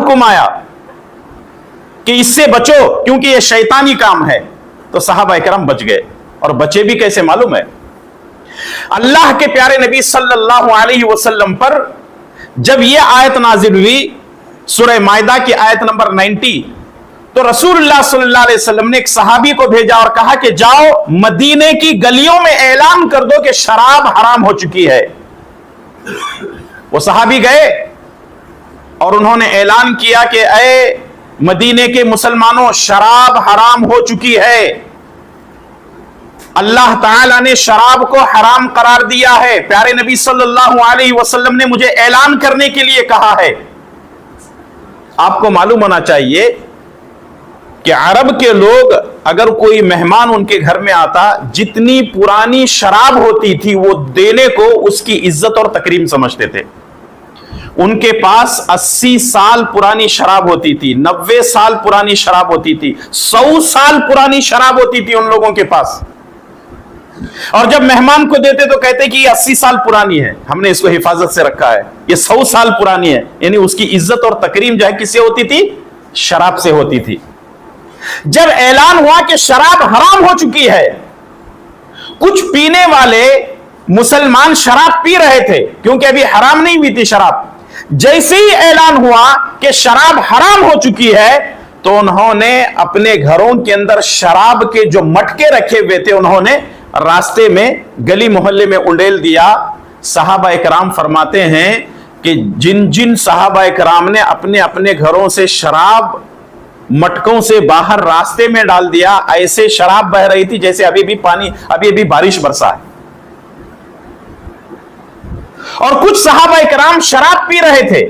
हुक्म आया कि इससे बचो क्योंकि ये शैतानी काम है, तो सहाबा किराम बच गए। और बचे भी कैसे मालूम है? अल्लाह के प्यारे नबी सल्लल्लाहु अलैहि वसल्लम पर जब यह आयत नाजिल हुई, सूरह माइदा की आयत नंबर 90, तो रसूलुल्लाह सल्लल्लाहु अलैहि वसल्लम ने एक सहाबी को भेजा और कहा कि जाओ मदीने की गलियों में ऐलान कर दो कि शराब हराम हो चुकी है। वो सहाबी गए और उन्होंने ऐलान किया कि ऐ मदीने के मुसलमानों, शराब हराम हो चुकी है। अल्लाह ताला ने शराब को हराम करार दिया है। प्यारे नबी सल्लल्लाहु अलैहि वसल्लम ने मुझे ऐलान करने के लिए कहा है। आपको मालूम होना चाहिए कि अरब के लोग, अगर कोई मेहमान उनके घर में आता, जितनी पुरानी शराब होती थी वो देने को उसकी इज्जत और तकरीम समझते थे। उनके पास 80 साल पुरानी शराब होती थी, 90 साल पुरानी शराब होती थी, 100 साल पुरानी शराब होती थी उन लोगों के पास। और जब मेहमान को देते तो कहते कि ये 80 साल पुरानी है, हमने इसको हिफाजत से रखा है, ये 100 साल पुरानी है। यानी उसकी इज्जत और तकरीम जो है किससे होती थी? शराब से होती थी। जब ऐलान हुआ कि शराब हराम हो चुकी है, कुछ पीने वाले मुसलमान शराब पी रहे थे क्योंकि अभी हराम नहीं हुई थी शराब। जैसे ही ऐलान हुआ कि शराब हराम हो चुकी है, तो उन्होंने अपने घरों के अंदर शराब के जो मटके रखे हुए थे उन्होंने रास्ते में, गली मोहल्ले में उंडेल दिया। सहाबा इकराम फरमाते हैं कि जिन जिन सहाबा इकराम ने अपने अपने घरों से शराब मटकों से बाहर रास्ते में डाल दिया, ऐसे शराब बह रही थी जैसे अभी भी पानी, अभी बारिश बरसा है। और कुछ सहाबा इकराम शराब पी रहे थे।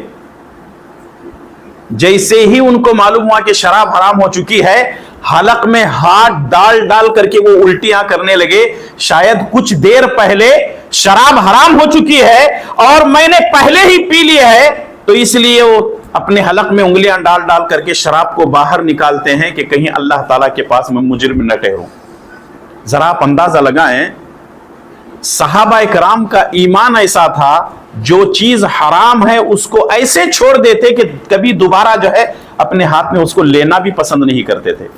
जैसे ही उनको मालूम हुआ कि शराब हराम हो चुकी है, हलक में हाथ डाल डाल करके वो उल्टियां करने लगे। शायद कुछ देर पहले शराब हराम हो चुकी है और मैंने पहले ही पी लिया है, तो इसलिए वो अपने हलक में उंगलियां डाल डाल करके शराब को बाहर निकालते हैं कि कहीं अल्लाह ताला के पास मैं मुजरिम न ठहरूं। जरा आप अंदाजा लगाएं, सहाबा इकराम का ईमान ऐसा था, जो चीज हराम है उसको ऐसे छोड़ देते कि कभी दोबारा जो है अपने हाथ में उसको लेना भी पसंद नहीं करते थे।